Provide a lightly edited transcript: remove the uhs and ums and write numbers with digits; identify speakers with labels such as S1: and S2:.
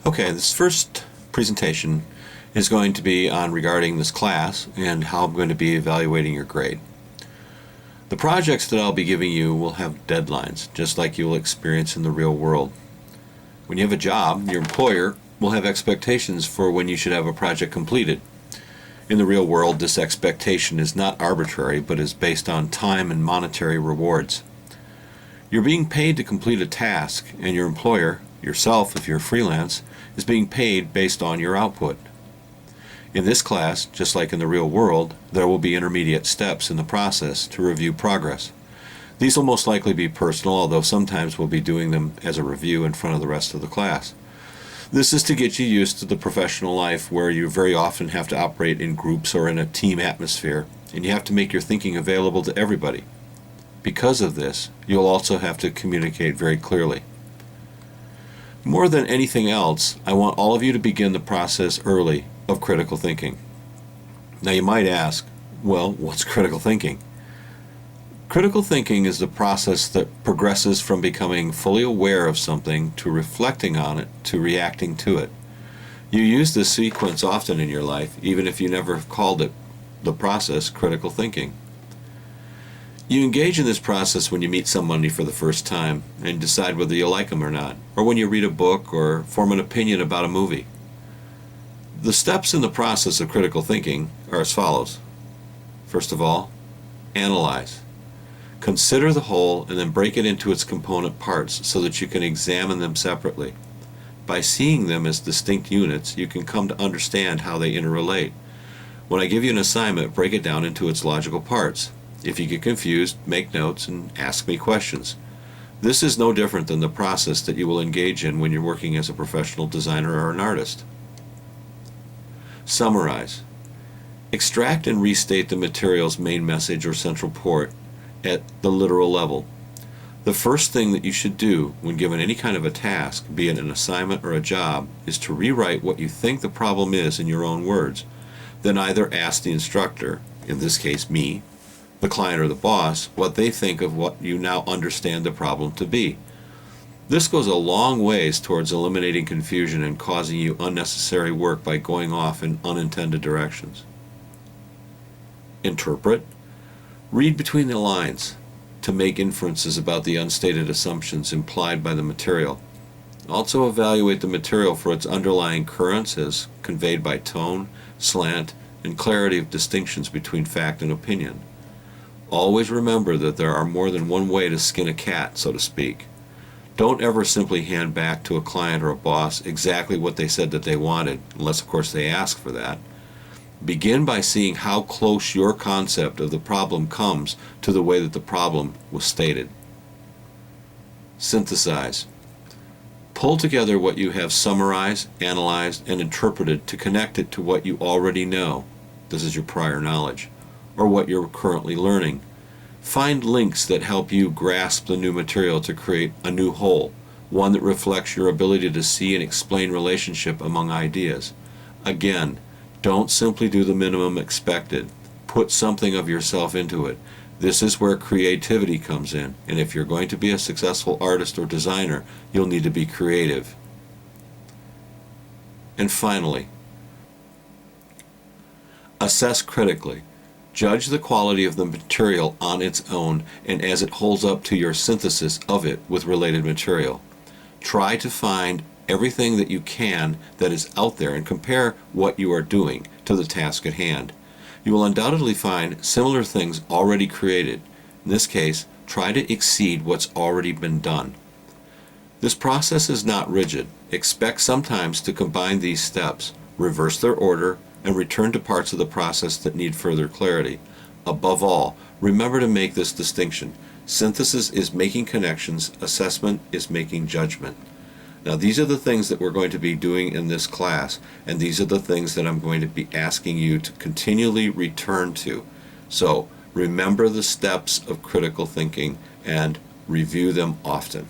S1: Okay, this first presentation is going to be on regarding this class and how I'm going to be evaluating your grade. The projects that I'll be giving you will have deadlines, just like you'll experience in the real world. When you have a job, your employer will have expectations for when you should have a project completed. In the real world, this expectation is not arbitrary, but is based on time and monetary rewards. You're being paid to complete a task, and your employer, yourself if you're freelance, is being paid based on your output. In this class, just like in the real world, there will be intermediate steps in the process to review progress. These will most likely be personal, although sometimes we'll be doing them as a review in front of the rest of the class. This is to get you used to the professional life where you very often have to operate in groups or in a team atmosphere, and you have to make your thinking available to everybody. Because of this, you'll also have to communicate very clearly. More than anything else, I want all of you to begin the process early of critical thinking. Now you might ask, well, what's critical thinking? Critical thinking is the process that progresses from becoming fully aware of something to reflecting on it to reacting to it. You use this sequence often in your life, even if you never called it the process critical thinking. You engage in this process when you meet somebody for the first time and decide whether you like them or not, or when you read a book or form an opinion about a movie. The steps in the process of critical thinking are as follows. First of all, analyze. Consider the whole and then break it into its component parts so that you can examine them separately. By seeing them as distinct units, you can come to understand how they interrelate. When I give you an assignment, break it down into its logical parts. If you get confused, make notes and ask me questions. This is no different than the process that you will engage in when you're working as a professional designer or an artist. Summarize. Extract and restate the material's main message or central point at the literal level. The first thing that you should do when given any kind of a task, be it an assignment or a job, is to rewrite what you think the problem is in your own words. Then either ask the instructor, in this case me, the client or the boss, what they think of what you now understand the problem to be. This goes a long ways towards eliminating confusion and causing you unnecessary work by going off in unintended directions. Interpret. Read between the lines to make inferences about the unstated assumptions implied by the material. Also evaluate the material for its underlying currents as conveyed by tone, slant, and clarity of distinctions between fact and opinion. Always remember that there are more than one way to skin a cat, so to speak. Don't ever simply hand back to a client or a boss exactly what they said that they wanted, unless of course they ask for that. Begin by seeing how close your concept of the problem comes to the way that the problem was stated. Synthesize. Pull together what you have summarized, analyzed, and interpreted to connect it to what you already know. This is your prior knowledge, or what you're currently learning. Find links that help you grasp the new material to create a new whole, one that reflects your ability to see and explain relationship among ideas. Again, don't simply do the minimum expected. Put something of yourself into it. This is where creativity comes in, and if you're going to be a successful artist or designer, you'll need to be creative. And finally, assess critically. Judge the quality of the material on its own and as it holds up to your synthesis of it with related material. Try to find everything that you can that is out there and compare what you are doing to the task at hand. You will undoubtedly find similar things already created. In this case, try to exceed what's already been done. This process is not rigid. Expect sometimes to combine these steps, reverse their order, and return to parts of the process that need further clarity. Above all, remember to make this distinction. Synthesis is making connections, assessment is making judgment. Now these are the things that we're going to be doing in this class, and these are the things that I'm going to be asking you to continually return to. So remember the steps of critical thinking and review them often.